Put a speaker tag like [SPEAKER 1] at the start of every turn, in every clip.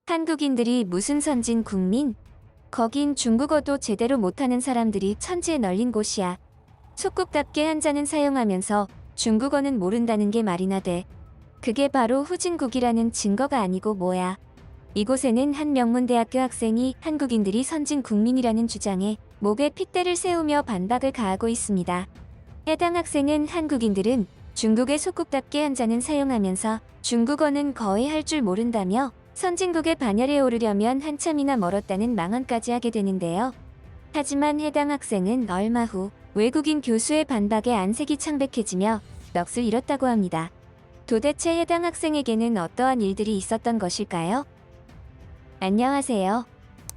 [SPEAKER 1] 한국인들이 무슨 선진 국민? 거긴 중국어도 제대로 못하는 사람들이 천지에 널린 곳이야. 속국답게 한자는 사용하면서 중국어는 모른다는 게 말이나 돼. 그게 바로 후진국이라는 증거가 아니고 뭐야. 이곳에는 한 명문대학교 학생이 한국인들이 선진 국민이라는 주장에 목에 핏대를 세우며 반박을 가하고 있습니다. 해당 학생은 한국인들은 중국의 속국답게 한자는 사용하면서 중국어는 거의 할 줄 모른다며 선진국의 반열에 오르려면 한참이나 멀었다는 망언까지 하게 되는데요. 하지만 해당 학생은 얼마 후 외국인 교수의 반박에 안색이 창백해지며 넋을 잃었다고 합니다. 도대체 해당 학생에게는 어떠한 일들이 있었던 것일까요? 안녕하세요.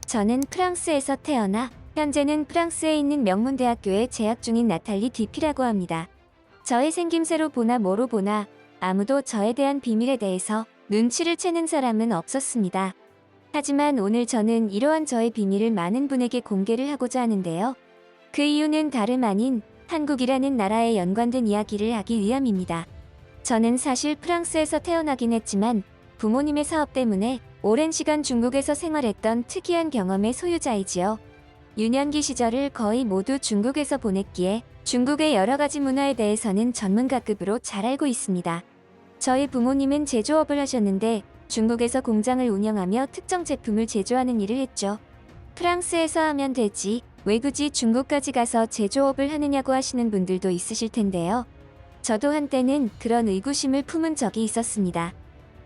[SPEAKER 1] 저는 프랑스에서 태어나 현재는 프랑스에 있는 명문대학교에 재학 중인 나탈리 디피라고 합니다. 저의 생김새로 보나 뭐로 보나 아무도 저에 대한 비밀에 대해서 눈치를 채는 사람은 없었습니다. 하지만 오늘 저는 이러한 저의 비밀을 많은 분에게 공개를 하고자 하는데요. 그 이유는 다름 아닌 한국이라는 나라에 연관된 이야기를 하기 위함입니다. 저는 사실 프랑스에서 태어나긴 했지만 부모님의 사업 때문에 오랜 시간 중국에서 생활했던 특이한 경험의 소유자이지요. 유년기 시절을 거의 모두 중국에서 보냈기에 중국의 여러 가지 문화에 대해서는 전문가급으로 잘 알고 있습니다. 저희 부모님은 제조업을 하셨는데 중국에서 공장을 운영하며 특정 제품을 제조하는 일을 했죠. 프랑스에서 하면 되지, 왜 굳이 중국까지 가서 제조업을 하느냐고 하시는 분들도 있으실 텐데요. 저도 한때는 그런 의구심을 품은 적이 있었습니다.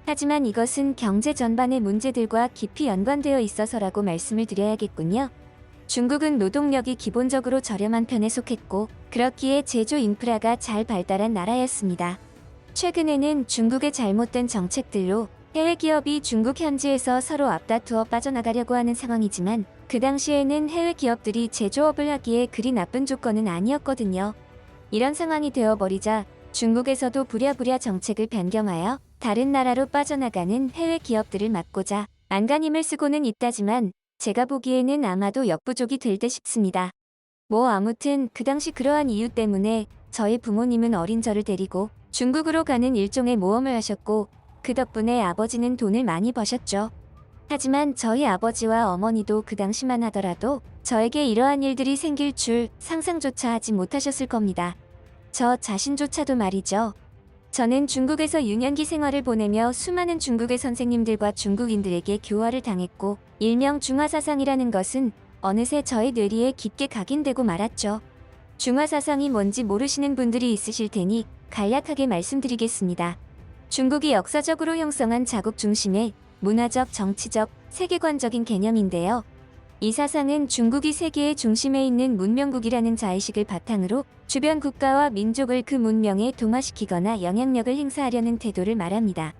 [SPEAKER 1] 하지만 이것은 경제 전반의 문제들과 깊이 연관되어 있어서라고 말씀을 드려야겠군요. 중국은 노동력이 기본적으로 저렴한 편에 속했고 그렇기에 제조 인프라가 잘 발달한 나라였습니다. 최근에는 중국의 잘못된 정책들로 해외 기업이 중국 현지에서 서로 앞다투어 빠져나가려고 하는 상황이지만 그 당시에는 해외 기업들이 제조업을 하기에 그리 나쁜 조건은 아니었거든요. 이런 상황이 되어버리자 중국에서도 부랴부랴 정책을 변경하여 다른 나라로 빠져나가는 해외 기업들을 막고자 안간힘을 쓰고는 있다지만 제가 보기에는 아마도 역부족이 될 듯 싶습니다. 뭐 아무튼 그 당시 그러한 이유 때문에 저희 부모님은 어린 저를 데리고 중국으로 가는 일종의 모험을 하셨고 그 덕분에 아버지는 돈을 많이 버셨죠. 하지만 저희 아버지와 어머니도 그 당시만 하더라도 저에게 이러한 일들이 생길 줄 상상조차 하지 못하셨을 겁니다. 저 자신조차도 말이죠. 저는 중국에서 유년기 생활을 보내며 수많은 중국의 선생님들과 중국인들에게 교화를 당했고 일명 중화사상이라는 것은 어느새 저의 뇌리에 깊게 각인되고 말았죠. 중화사상이 뭔지 모르시는 분들이 있으실 테니 간략하게 말씀드리겠습니다. 중국이 역사적으로 형성한 자국 중심의 문화적, 정치적, 세계관적인 개념인데요. 이 사상은 중국이 세계의 중심에 있는 문명국이라는 자의식을 바탕으로 주변 국가와 민족을 그 문명에 동화시키거나 영향력을 행사하려는 태도를 말합니다.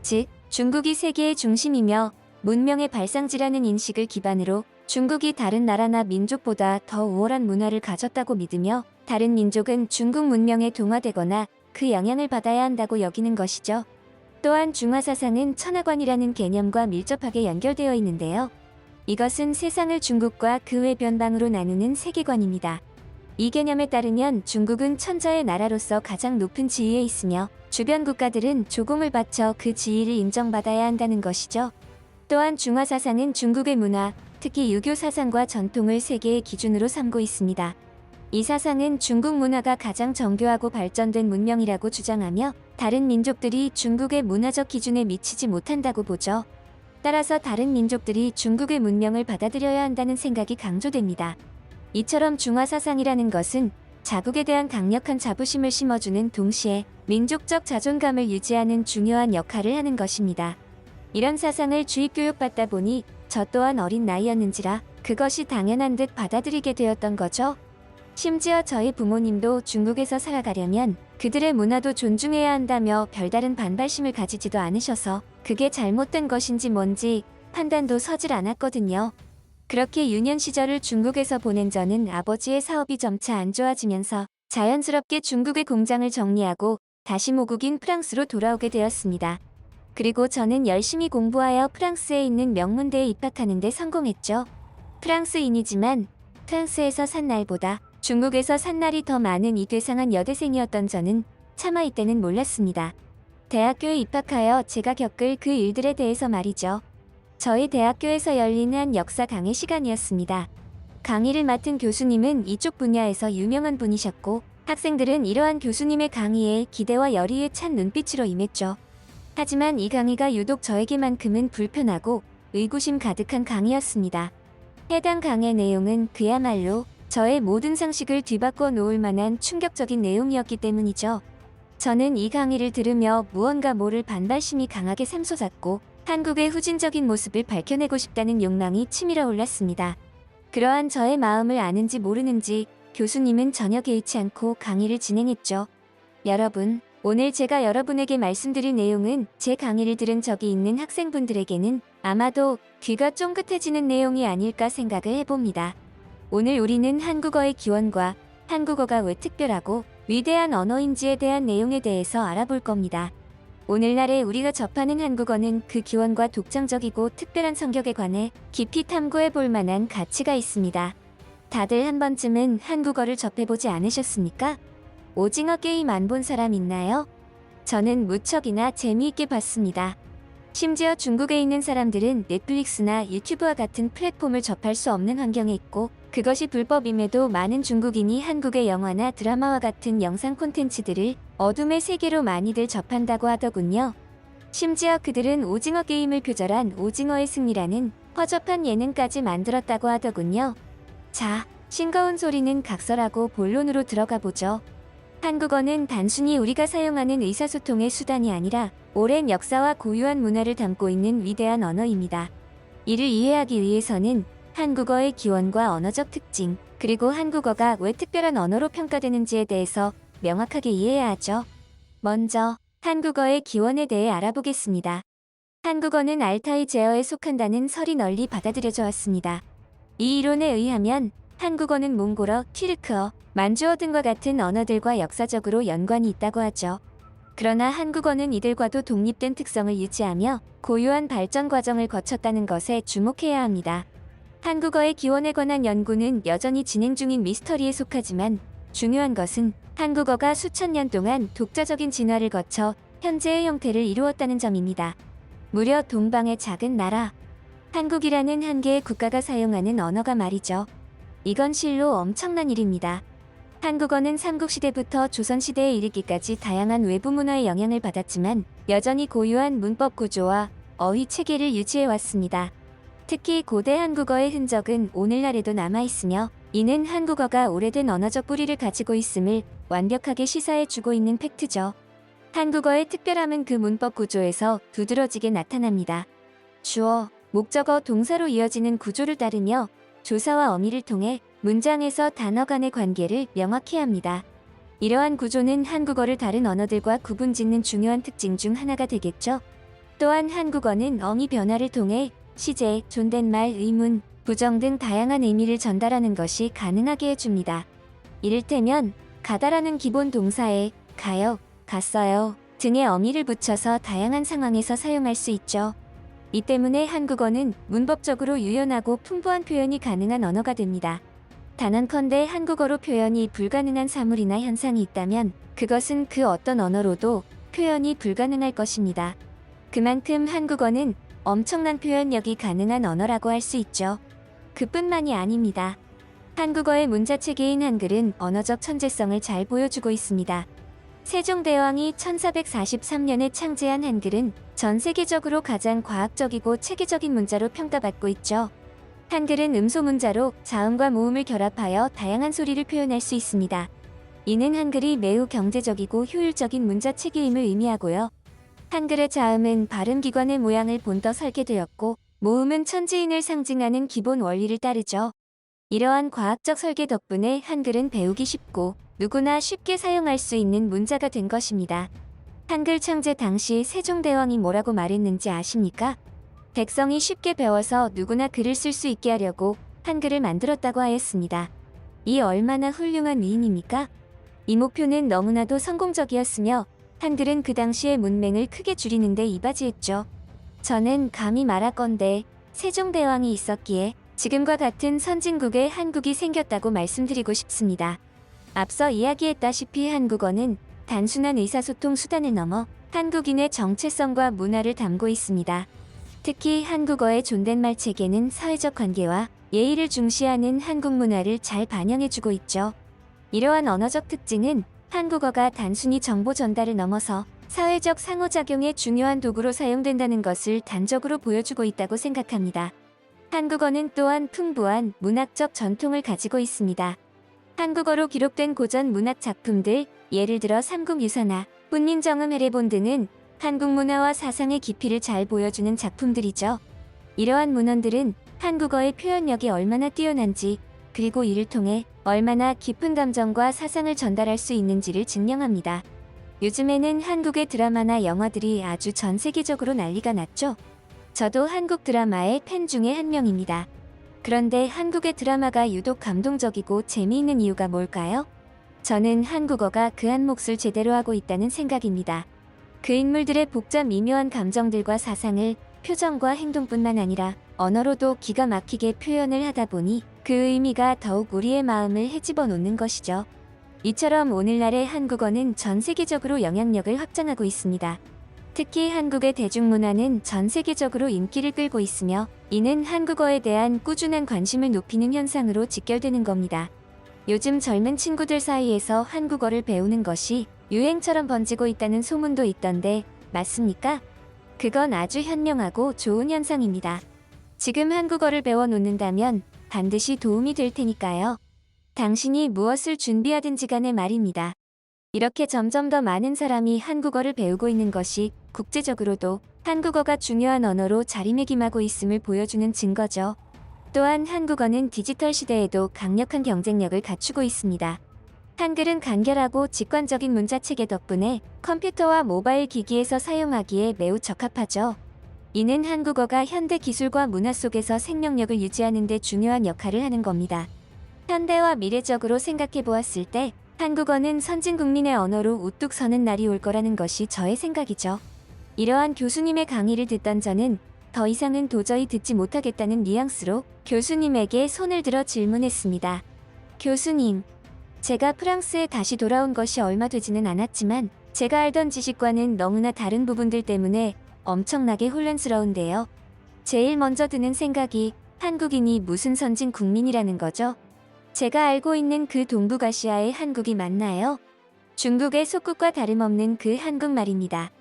[SPEAKER 1] 즉, 중국이 세계의 중심이며 문명의 발상지라는 인식을 기반으로 중국이 다른 나라나 민족보다 더 우월한 문화를 가졌다고 믿으며 다른 민족은 중국 문명에 동화되거나 그 영향을 받아야 한다고 여기는 것이죠. 또한 중화사상은 천하관이라는 개념과 밀접하게 연결되어 있는데요. 이것은 세상을 중국과 그 외 변방으로 나누는 세계관입니다. 이 개념에 따르면 중국은 천자의 나라로서 가장 높은 지위에 있으며 주변 국가들은 조공을 바쳐 그 지위를 인정받아야 한다는 것이죠. 또한 중화사상은 중국의 문화, 특히 유교 사상과 전통을 세계의 기준으로 삼고 있습니다. 이 사상은 중국 문화가 가장 정교하고 발전된 문명이라고 주장하며 다른 민족들이 중국의 문화적 기준에 미치지 못한다고 보죠. 따라서 다른 민족들이 중국의 문명을 받아들여야 한다는 생각이 강조됩니다. 이처럼 중화사상이라는 것은 자국에 대한 강력한 자부심을 심어주는 동시에 민족적 자존감을 유지하는 중요한 역할을 하는 것입니다. 이런 사상을 주입교육받다 보니 저 또한 어린 나이였는지라 그것이 당연한 듯 받아들이게 되었던 거죠. 심지어 저희 부모님도 중국에서 살아가려면 그들의 문화도 존중해야 한다며 별다른 반발심을 가지지도 않으셔서 그게 잘못된 것인지 뭔지 판단도 서질 않았거든요. 그렇게 유년 시절을 중국에서 보낸 저는 아버지의 사업이 점차 안 좋아지면서 자연스럽게 중국의 공장을 정리하고 다시 모국인 프랑스로 돌아오게 되었습니다. 그리고 저는 열심히 공부하여 프랑스에 있는 명문대에 입학하는 데 성공했죠. 프랑스인이지만 프랑스에서 산 날보다 중국에서 산 날이 더 많은 이 괴상한 여대생이었던 저는 차마 이때는 몰랐습니다. 대학교에 입학하여 제가 겪을 그 일들에 대해서 말이죠. 저희 대학교에서 열린 한 역사 강의 시간이었습니다. 강의를 맡은 교수님은 이쪽 분야에서 유명한 분이셨고 학생들은 이러한 교수님의 강의에 기대와 열의에 찬 눈빛으로 임했죠. 하지만 이 강의가 유독 저에게만큼은 불편하고 의구심 가득한 강의였습니다. 해당 강의 내용은 그야말로 저의 모든 상식을 뒤바꿔 놓을 만한 충격적인 내용이었기 때문이죠. 저는 이 강의를 들으며 무언가 모를 반발심이 강하게 샘솟았고 한국의 후진적인 모습을 밝혀내고 싶다는 욕망이 치밀어 올랐습니다. 그러한 저의 마음을 아는지 모르는지 교수님은 전혀 개의치 않고 강의를 진행했죠. 여러분, 오늘 제가 여러분에게 말씀드릴 내용은 제 강의를 들은 적이 있는 학생분들에게는 아마도 귀가 쫑긋해지는 내용이 아닐까 생각을 해봅니다. 오늘 우리는 한국어의 기원과 한국어가 왜 특별하고 위대한 언어인지에 대한 내용에 대해서 알아볼 겁니다. 오늘날에 우리가 접하는 한국어는 그 기원과 독창적이고 특별한 성격에 관해 깊이 탐구해 볼 만한 가치가 있습니다. 다들 한 번쯤은 한국어를 접해보지 않으셨습니까? 오징어 게임 안 본 사람 있나요? 저는 무척이나 재미있게 봤습니다. 심지어 중국에 있는 사람들은 넷플릭스나 유튜브와 같은 플랫폼을 접할 수 없는 환경에 있고 그것이 불법임에도 많은 중국인이 한국의 영화나 드라마와 같은 영상 콘텐츠들을 어둠의 세계로 많이들 접한다고 하더군요. 심지어 그들은 오징어 게임을 표절한 오징어의 승리라는 허접한 예능까지 만들었다고 하더군요. 자, 싱거운 소리는 각설하고 본론으로 들어가 보죠. 한국어는 단순히 우리가 사용하는 의사소통의 수단이 아니라 오랜 역사와 고유한 문화를 담고 있는 위대한 언어입니다. 이를 이해하기 위해서는 한국어의 기원과 언어적 특징, 그리고 한국어가 왜 특별한 언어로 평가되는지에 대해서 명확하게 이해해야 하죠. 먼저 한국어의 기원에 대해 알아보겠습니다. 한국어는 알타이 제어에 속한다는 설이 널리 받아들여져 왔습니다. 이 이론에 의하면 한국어는 몽골어, 튀르크어, 만주어 등과 같은 언어들과 역사적으로 연관이 있다고 하죠. 그러나 한국어는 이들과도 독립된 특성을 유지하며 고유한 발전 과정을 거쳤다는 것에 주목해야 합니다. 한국어의 기원에 관한 연구는 여전히 진행 중인 미스터리에 속하지만 중요한 것은 한국어가 수천 년 동안 독자적인 진화를 거쳐 현재의 형태를 이루었다는 점입니다. 무려 동방의 작은 나라, 한국이라는 한 개의 국가가 사용하는 언어가 말이죠. 이건 실로 엄청난 일입니다. 한국어는 삼국시대부터 조선시대에 이르기까지 다양한 외부 문화의 영향을 받았지만 여전히 고유한 문법 구조와 어휘 체계를 유지해왔습니다. 특히 고대 한국어의 흔적은 오늘날에도 남아있으며 이는 한국어가 오래된 언어적 뿌리를 가지고 있음을 완벽하게 시사해주고 있는 팩트죠. 한국어의 특별함은 그 문법 구조에서 두드러지게 나타납니다. 주어, 목적어, 동사로 이어지는 구조를 따르며 조사와 어미를 통해 문장에서 단어 간의 관계를 명확히 합니다. 이러한 구조는 한국어를 다른 언어들과 구분짓는 중요한 특징 중 하나가 되겠죠. 또한 한국어는 어미 변화를 통해 시제, 존댓말, 의문, 부정 등 다양한 의미를 전달하는 것이 가능하게 해줍니다. 이를테면 가다라는 기본 동사에 가요, 갔어요 등의 어미를 붙여서 다양한 상황에서 사용할 수 있죠. 이 때문에 한국어는 문법적으로 유연하고 풍부한 표현이 가능한 언어가 됩니다. 단언컨대 한국어로 표현이 불가능한 사물이나 현상이 있다면 그것은 그 어떤 언어로도 표현이 불가능할 것입니다. 그만큼 한국어는 엄청난 표현력이 가능한 언어라고 할 수 있죠. 그뿐만이 아닙니다. 한국어의 문자체계인 한글은 언어적 천재성을 잘 보여주고 있습니다. 세종대왕이 1443년에 창제한 한글은 전 세계적으로 가장 과학적이고 체계적인 문자로 평가받고 있죠. 한글은 음소문자로 자음과 모음을 결합하여 다양한 소리를 표현할 수 있습니다. 이는 한글이 매우 경제적이고 효율적인 문자체계임을 의미하고요. 한글의 자음은 발음기관의 모양을 본떠 설계되었고 모음은 천지인을 상징하는 기본 원리를 따르죠. 이러한 과학적 설계 덕분에 한글은 배우기 쉽고 누구나 쉽게 사용할 수 있는 문자가 된 것입니다. 한글 창제 당시 세종대왕이 뭐라고 말했는지 아십니까? 백성이 쉽게 배워서 누구나 글을 쓸 수 있게 하려고 한글을 만들었다고 하였습니다. 이 얼마나 훌륭한 위인입니까? 이 목표는 너무나도 성공적이었으며 한글은 그 당시의 문맹을 크게 줄이는 데 이바지했죠. 저는 감히 말하건대 세종대왕이 있었기에 지금과 같은 선진국의 한국이 생겼다고 말씀드리고 싶습니다. 앞서 이야기했다시피 한국어는 단순한 의사소통 수단을 넘어 한국인의 정체성과 문화를 담고 있습니다. 특히 한국어의 존댓말 체계는 사회적 관계와 예의를 중시하는 한국 문화를 잘 반영해주고 있죠. 이러한 언어적 특징은 한국어가 단순히 정보 전달을 넘어서 사회적 상호작용의 중요한 도구로 사용된다는 것을 단적으로 보여주고 있다고 생각합니다. 한국어는 또한 풍부한 문학적 전통을 가지고 있습니다. 한국어로 기록된 고전 문학 작품들, 예를 들어 삼국유사나 훈민정음 해례본 등은 한국 문화와 사상의 깊이를 잘 보여주는 작품들이죠. 이러한 문헌들은 한국어의 표현력이 얼마나 뛰어난지, 그리고 이를 통해 얼마나 깊은 감정과 사상을 전달할 수 있는지를 증명합니다. 요즘에는 한국의 드라마나 영화들이 아주 전 세계적으로 난리가 났죠. 저도 한국 드라마의 팬 중에 한 명입니다. 그런데 한국의 드라마가 유독 감동적이고 재미있는 이유가 뭘까요? 저는 한국어가 그 한 몫을 제대로 하고 있다는 생각입니다. 그 인물들의 복잡 미묘한 감정들과 사상을 표정과 행동뿐만 아니라 언어로도 기가 막히게 표현을 하다 보니 그 의미가 더욱 우리의 마음을 헤집어 놓는 것이죠. 이처럼 오늘날의 한국어는 전 세계적으로 영향력을 확장하고 있습니다. 특히 한국의 대중문화는 전 세계적으로 인기를 끌고 있으며 이는 한국어에 대한 꾸준한 관심을 높이는 현상으로 직결되는 겁니다. 요즘 젊은 친구들 사이에서 한국어를 배우는 것이 유행처럼 번지고 있다는 소문도 있던데 맞습니까? 그건 아주 현명하고 좋은 현상입니다. 지금 한국어를 배워 놓는다면 반드시 도움이 될 테니까요. 당신이 무엇을 준비하든지 간에 말입니다. 이렇게 점점 더 많은 사람이 한국어를 배우고 있는 것이 국제적으로도 한국어가 중요한 언어로 자리매김하고 있음을 보여주는 증거죠. 또한 한국어는 디지털 시대에도 강력한 경쟁력을 갖추고 있습니다. 한글은 간결하고 직관적인 문자체계 덕분에 컴퓨터와 모바일 기기에서 사용하기에 매우 적합하죠. 이는 한국어가 현대 기술과 문화 속에서 생명력을 유지하는 데 중요한 역할을 하는 겁니다. 현대와 미래적으로 생각해 보았을 때 한국어는 선진 국민의 언어로 우뚝 서는 날이 올 거라는 것이 저의 생각이죠. 이러한 교수님의 강의를 듣던 저는 더 이상은 도저히 듣지 못하겠다는 뉘앙스로 교수님에게 손을 들어 질문했습니다. 교수님, 제가 프랑스에 다시 돌아온 것이 얼마 되지는 않았지만 제가 알던 지식과는 너무나 다른 부분들 때문에 엄청나게 혼란스러운데요. 제일 먼저 드는 생각이 한국인이 무슨 선진 국민이라는 거죠? 제가 알고 있는 그 동북아시아의 한국이 맞나요? 중국의 속국과 다름없는 그 한국말입니다.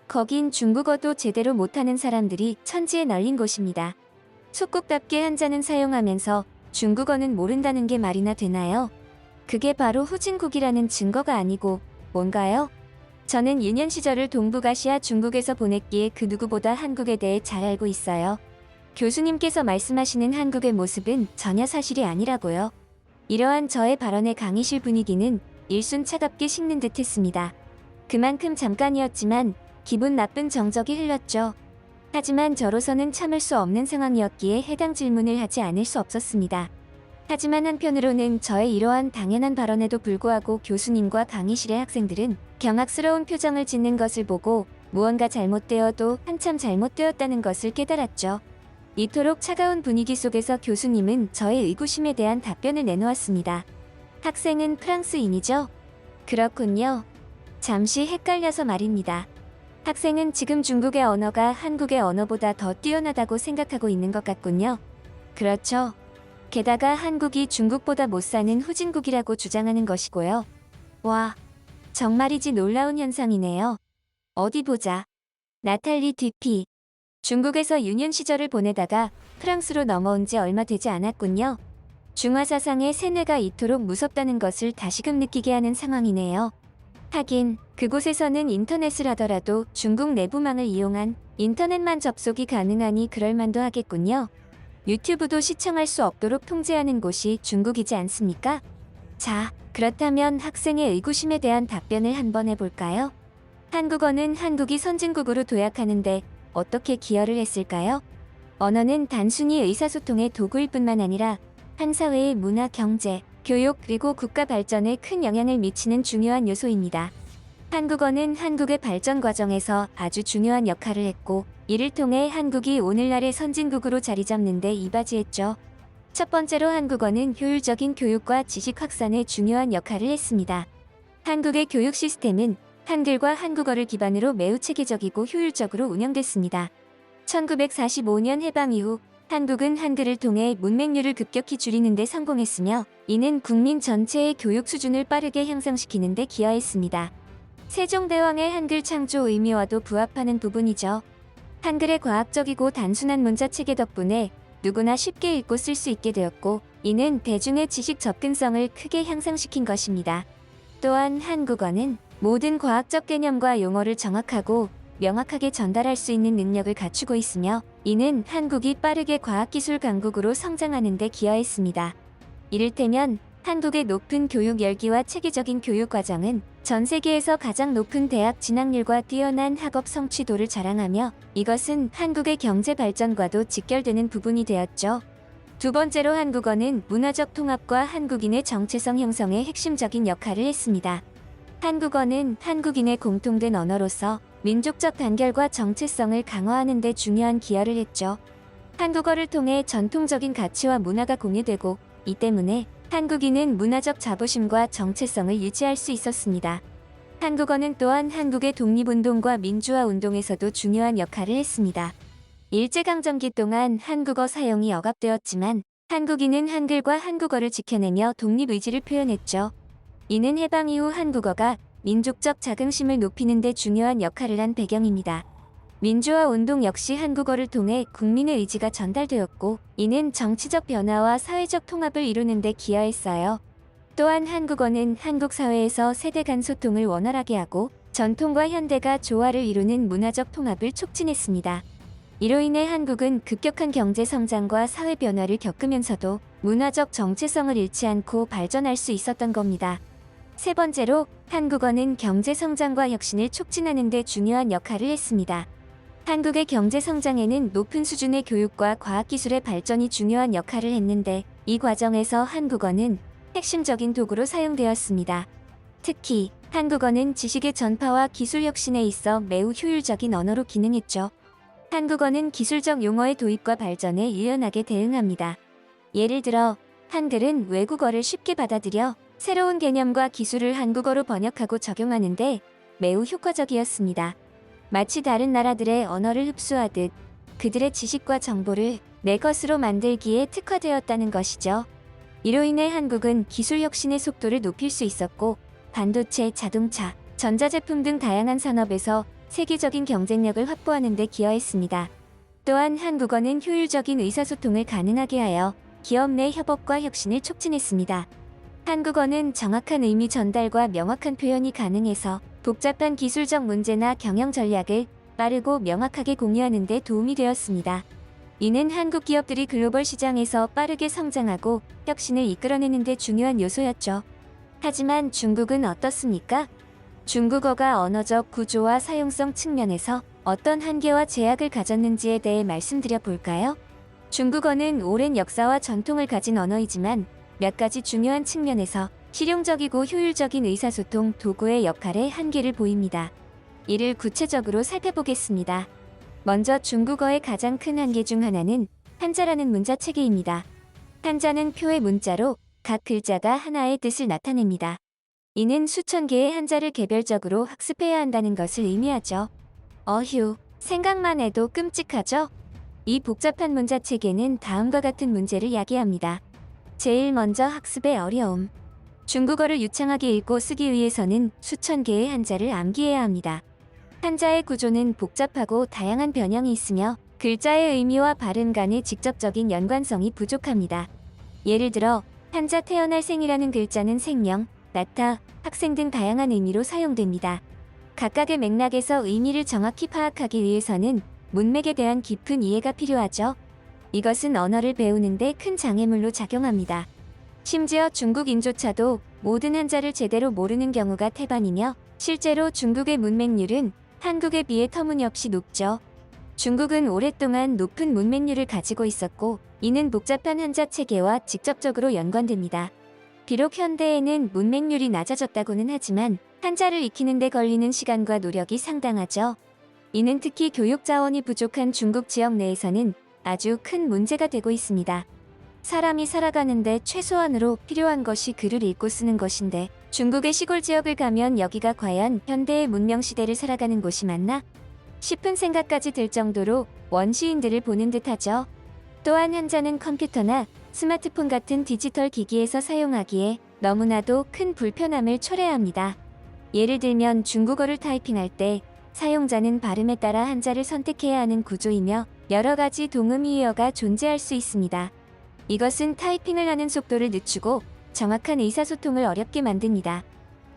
[SPEAKER 1] 거긴 중국어도 제대로 못하는 사람들이 천지에 널린 곳입니다. 속국답게 한자는 사용하면서 중국어는 모른다는 게 말이나 되나요? 그게 바로 후진국이라는 증거가 아니고 뭔가요? 저는 유년 시절을 동북아시아 중국에서 보냈기에 그 누구보다 한국에 대해 잘 알고 있어요. 교수님께서 말씀하시는 한국의 모습은 전혀 사실이 아니라고요. 이러한 저의 발언의 강의실 분위기는 일순 차갑게 식는 듯 했습니다. 그만큼 잠깐이었지만 기분 나쁜 정적이 흘렀죠. 하지만 저로서는 참을 수 없는 상황이었기에 해당 질문을 하지 않을 수 없었습니다. 하지만 한편으로는 저의 이러한 당연한 발언에도 불구하고 교수님과 강의실의 학생들은 경악스러운 표정을 짓는 것을 보고 무언가 잘못되어도 한참 잘못되었다는 것을 깨달았죠. 이토록 차가운 분위기 속에서 교수님은 저의 의구심에 대한 답변을 내놓았습니다. 학생은 프랑스인이죠? 그렇군요. 잠시 헷갈려서 말입니다. 학생은 지금 중국의 언어가 한국의 언어보다 더 뛰어나다고 생각하고 있는 것 같군요. 그렇죠. 게다가 한국이 중국보다 못 사는 후진국이라고 주장하는 것이고요. 와, 정말이지 놀라운 현상이네요. 어디 보자. 나탈리 뒤피. 중국에서 유년 시절을 보내다가 프랑스로 넘어온 지 얼마 되지 않았군요. 중화사상의 세뇌가 이토록 무섭다는 것을 다시금 느끼게 하는 상황이네요. 하긴 그곳에서는 인터넷을 하더라도 중국 내부망을 이용한 인터넷만 접속이 가능하니 그럴만도 하겠군요. 유튜브도 시청할 수 없도록 통제하는 곳이 중국이지 않습니까? 자, 그렇다면 학생의 의구심에 대한 답변을 한번 해볼까요? 한국어는 한국이 선진국으로 도약하는데 어떻게 기여를 했을까요? 언어는 단순히 의사소통의 도구일 뿐만 아니라 한 사회의 문화, 경제, 교육 그리고 국가 발전에 큰 영향을 미치는 중요한 요소입니다. 한국어는 한국의 발전 과정에서 아주 중요한 역할을 했고 이를 통해 한국이 오늘날의 선진국으로 자리 잡는 데 이바지했죠. 첫 번째로 한국어는 효율적인 교육과 지식 확산에 중요한 역할을 했습니다. 한국의 교육 시스템은 한글과 한국어를 기반으로 매우 체계적이고 효율적으로 운영됐습니다. 1945년 해방 이후 한국은 한글을 통해 문맹률을 급격히 줄이는 데 성공했으며 이는 국민 전체의 교육 수준을 빠르게 향상시키는 데 기여했습니다. 세종대왕의 한글 창조 의미와도 부합하는 부분이죠. 한글의 과학적이고 단순한 문자체계 덕분에 누구나 쉽게 읽고 쓸 수 있게 되었고 이는 대중의 지식 접근성을 크게 향상시킨 것입니다. 또한 한국어는 모든 과학적 개념과 용어를 정확하고 명확하게 전달할 수 있는 능력을 갖추고 있으며 이는 한국이 빠르게 과학기술 강국으로 성장하는 데 기여했습니다. 이를테면 한국의 높은 교육 열기와 체계적인 교육 과정은 전 세계에서 가장 높은 대학 진학률과 뛰어난 학업 성취도를 자랑하며 이것은 한국의 경제 발전과도 직결되는 부분이 되었죠. 두 번째로 한국어는 문화적 통합과 한국인의 정체성 형성에 핵심적인 역할을 했습니다. 한국어는 한국인의 공통된 언어로서 민족적 단결과 정체성을 강화하는 데 중요한 기여를 했죠. 한국어를 통해 전통적인 가치와 문화가 공유되고 이 때문에 한국인은 문화적 자부심과 정체성을 유지할 수 있었습니다. 한국어는 또한 한국의 독립운동과 민주화 운동에서도 중요한 역할을 했습니다. 일제강점기 동안 한국어 사용이 억압되었지만 한국인은 한글과 한국어를 지켜내며 독립의지를 표현했죠. 이는 해방 이후 한국어가 민족적 자긍심을 높이는 데 중요한 역할을 한 배경입니다. 민주화 운동 역시 한국어를 통해 국민의 의지가 전달되었고 이는 정치적 변화와 사회적 통합을 이루는 데 기여했어요. 또한 한국어는 한국 사회에서 세대 간 소통을 원활하게 하고 전통과 현대가 조화를 이루는 문화적 통합을 촉진했습니다. 이로 인해 한국은 급격한 경제 성장과 사회 변화를 겪으면서도 문화적 정체성을 잃지 않고 발전할 수 있었던 겁니다. 세 번째로 한국어는 경제 성장과 혁신을 촉진하는 데 중요한 역할을 했습니다. 한국의 경제 성장에는 높은 수준의 교육과 과학기술의 발전이 중요한 역할을 했는데 이 과정에서 한국어는 핵심적인 도구로 사용되었습니다. 특히 한국어는 지식의 전파와 기술 혁신에 있어 매우 효율적인 언어로 기능했죠. 한국어는 기술적 용어의 도입과 발전에 유연하게 대응합니다. 예를 들어 한글은 외국어를 쉽게 받아들여 새로운 개념과 기술을 한국어로 번역하고 적용하는데 매우 효과적이었습니다. 마치 다른 나라들의 언어를 흡수하듯 그들의 지식과 정보를 내 것으로 만들기에 특화되었다는 것이죠. 이로 인해 한국은 기술 혁신의 속도를 높일 수 있었고 반도체, 자동차, 전자제품 등 다양한 산업에서 세계적인 경쟁력을 확보하는 데 기여했습니다. 또한 한국어는 효율적인 의사소통을 가능하게 하여 기업 내 협업과 혁신을 촉진했습니다. 한국어는 정확한 의미 전달과 명확한 표현이 가능해서 복잡한 기술적 문제나 경영 전략을 빠르고 명확하게 공유하는 데 도움이 되었습니다. 이는 한국 기업들이 글로벌 시장에서 빠르게 성장하고 혁신을 이끌어내는 데 중요한 요소였죠. 하지만 중국은 어떻습니까? 중국어가 언어적 구조와 사용성 측면에서 어떤 한계와 제약을 가졌는지에 대해 말씀드려 볼까요? 중국어는 오랜 역사와 전통을 가진 언어이지만 몇 가지 중요한 측면에서 실용적이고 효율적인 의사소통 도구의 역할에 한계를 보입니다. 이를 구체적으로 살펴보겠습니다. 먼저 중국어의 가장 큰 한계 중 하나는 한자라는 문자 체계입니다. 한자는 표의 문자로 각 글자가 하나의 뜻을 나타냅니다. 이는 수천 개의 한자를 개별적으로 학습해야 한다는 것을 의미하죠. 어휴, 생각만 해도 끔찍하죠? 이 복잡한 문자 체계는 다음과 같은 문제를 야기합니다. 제일 먼저 학습의 어려움. 중국어를 유창하게 읽고 쓰기 위해서는 수천 개의 한자를 암기해야 합니다. 한자의 구조는 복잡하고 다양한 변형이 있으며 글자의 의미와 발음 간의 직접적인 연관성이 부족합니다. 예를 들어 한자 태어날 생이라는 글자는 생명, 나타, 학생 등 다양한 의미로 사용됩니다. 각각의 맥락에서 의미를 정확히 파악하기 위해서는 문맥에 대한 깊은 이해가 필요하죠. 이것은 언어를 배우는데 큰 장애물로 작용합니다. 심지어 중국인조차도 모든 한자를 제대로 모르는 경우가 태반이며 실제로 중국의 문맹률은 한국에 비해 터무니없이 높죠. 중국은 오랫동안 높은 문맹률을 가지고 있었고 이는 복잡한 한자 체계와 직접적으로 연관됩니다. 비록 현대에는 문맹률이 낮아졌다고는 하지만 한자를 익히는 데 걸리는 시간과 노력이 상당하죠. 이는 특히 교육 자원이 부족한 중국 지역 내에서는 아주 큰 문제가 되고 있습니다. 사람이 살아가는데 최소한으로 필요한 것이 글을 읽고 쓰는 것인데 중국의 시골 지역을 가면 여기가 과연 현대의 문명 시대를 살아가는 곳이 맞나? 싶은 생각까지 들 정도로 원시인들을 보는 듯하죠. 또한 환자는 컴퓨터나 스마트폰 같은 디지털 기기에서 사용하기에 너무나도 큰 불편함을 초래합니다. 예를 들면 중국어를 타이핑할 때 사용자는 발음에 따라 한자를 선택해야 하는 구조이며 여러 가지 동음이어가 존재할 수 있습니다. 이것은 타이핑을 하는 속도를 늦추고 정확한 의사소통을 어렵게 만듭니다.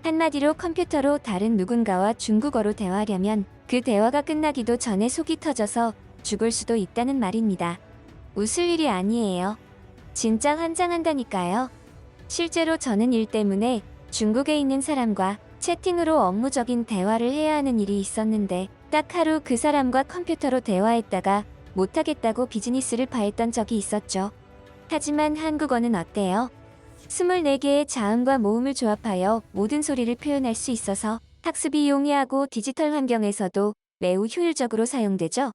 [SPEAKER 1] 한마디로 컴퓨터로 다른 누군가와 중국어로 대화하려면 그 대화가 끝나기도 전에 속이 터져서 죽을 수도 있다는 말입니다. 웃을 일이 아니에요. 진짜 환장한다니까요. 실제로 저는 일 때문에 중국에 있는 사람과 채팅으로 업무적인 대화를 해야 하는 일이 있었는데 딱 하루 그 사람과 컴퓨터로 대화했다가 못하겠다고 비즈니스를 파했던 적이 있었죠. 하지만 한국어는 어때요? 24개의 자음과 모음을 조합하여 모든 소리를 표현할 수 있어서 학습이 용이하고 디지털 환경에서도 매우 효율적으로 사용되죠.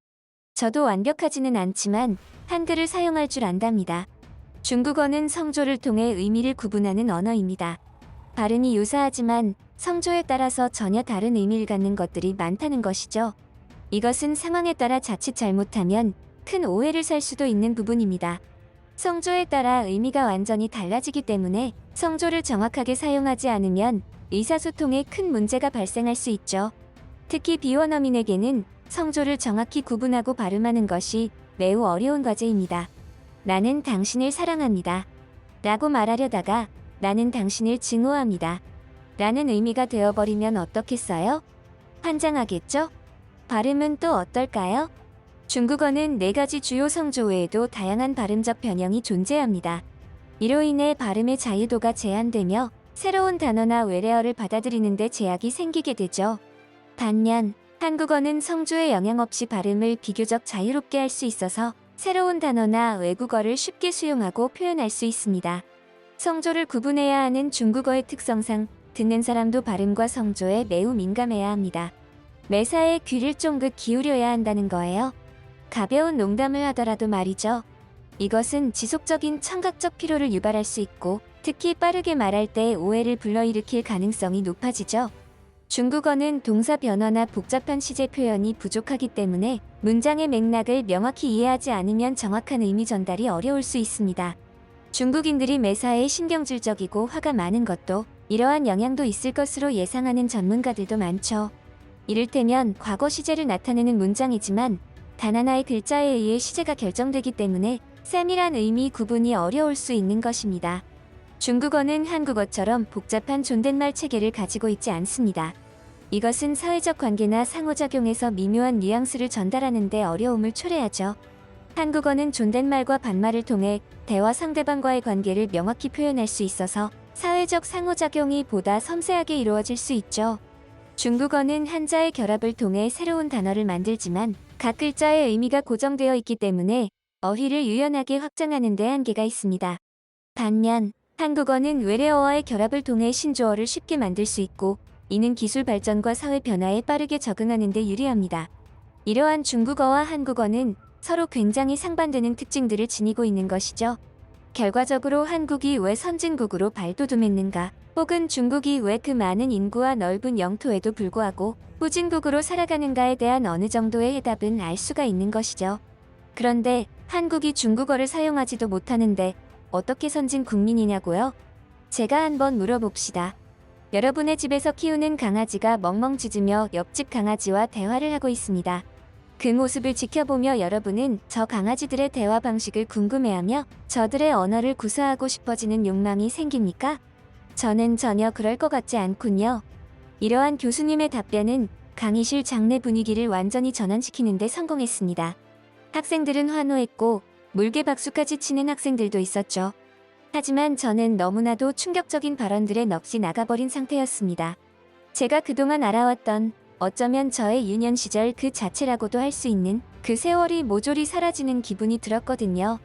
[SPEAKER 1] 저도 완벽하지는 않지만 한글을 사용할 줄 안답니다. 중국어는 성조를 통해 의미를 구분하는 언어입니다. 발음이 유사하지만 성조에 따라서 전혀 다른 의미를 갖는 것들이 많다는 것이죠. 이것은 상황에 따라 자칫 잘못하면 큰 오해를 살 수도 있는 부분입니다. 성조에 따라 의미가 완전히 달라지기 때문에 성조를 정확하게 사용하지 않으면 의사소통에 큰 문제가 발생할 수 있죠. 특히 비원어민에게는 성조를 정확히 구분하고 발음하는 것이 매우 어려운 과제입니다. 나는 당신을 사랑합니다. 라고 말하려다가 나는 당신을 증오합니다. 라는 의미가 되어버리면 어떻겠어요? 환장하겠죠? 발음은 또 어떨까요? 중국어는 4가지 주요 성조 외에도 다양한 발음적 변형이 존재합니다. 이로 인해 발음의 자유도가 제한되며 새로운 단어나 외래어를 받아들이는 데 제약이 생기게 되죠. 반면 한국어는 성조의 영향 없이 발음을 비교적 자유롭게 할 수 있어서 새로운 단어나 외국어를 쉽게 수용하고 표현할 수 있습니다. 성조를 구분해야 하는 중국어의 특성상 듣는 사람도 발음과 성조에 매우 민감해야 합니다. 매사에 귀를 쫑긋 기울여야 한다는 거예요. 가벼운 농담을 하더라도 말이죠. 이것은 지속적인 청각적 피로를 유발할 수 있고 특히 빠르게 말할 때 오해를 불러일으킬 가능성이 높아지죠. 중국어는 동사 변화나 복잡한 시제 표현이 부족하기 때문에 문장의 맥락을 명확히 이해하지 않으면 정확한 의미 전달이 어려울 수 있습니다. 중국인들이 매사에 신경질적이고 화가 많은 것도 이러한 영향도 있을 것으로 예상하는 전문가들도 많죠. 이를테면 과거 시제를 나타내는 문장이지만 단 하나의 글자에 의해 시제가 결정되기 때문에 세밀한 의미 구분이 어려울 수 있는 것입니다. 중국어는 한국어처럼 복잡한 존댓말 체계를 가지고 있지 않습니다. 이것은 사회적 관계나 상호작용에서 미묘한 뉘앙스를 전달하는 데 어려움을 초래하죠. 한국어는 존댓말과 반말을 통해 대화 상대방과의 관계를 명확히 표현할 수 있어서 사회적 상호작용이 보다 섬세하게 이루어질 수 있죠. 중국어는 한자의 결합을 통해 새로운 단어를 만들지만 각 글자의 의미가 고정되어 있기 때문에 어휘를 유연하게 확장하는 데 한계가 있습니다. 반면 한국어는 외래어와의 결합을 통해 신조어를 쉽게 만들 수 있고 이는 기술 발전과 사회 변화에 빠르게 적응하는 데 유리합니다. 이러한 중국어와 한국어는 서로 굉장히 상반되는 특징들을 지니고 있는 것이죠. 결과적으로 한국이 왜 선진국으로 발돋움했는가, 혹은 중국이 왜 그 많은 인구와 넓은 영토에도 불구하고 후진국으로 살아가는가에 대한 어느 정도의 해답은 알 수가 있는 것이죠. 그런데 한국이 중국어를 사용하지도 못하는데 어떻게 선진 국민이냐고요? 제가 한번 물어봅시다. 여러분의 집에서 키우는 강아지가 멍멍 짖으며 옆집 강아지와 대화를 하고 있습니다. 그 모습을 지켜보며 여러분은 저 강아지들의 대화 방식을 궁금해하며 저들의 언어를 구사하고 싶어지는 욕망이 생깁니까? 저는 전혀 그럴 것 같지 않군요. 이러한 교수님의 답변은 강의실 장내 분위기를 완전히 전환시키는 데 성공했습니다. 학생들은 환호했고 물개 박수까지 치는 학생들도 있었죠. 하지만 저는 너무나도 충격적인 발언들에 넋이 나가버린 상태였습니다. 제가 그동안 알아왔던 어쩌면 저의 유년 시절 그 자체라고도 할 수 있는 그 세월이 모조리 사라지는 기분이 들었거든요.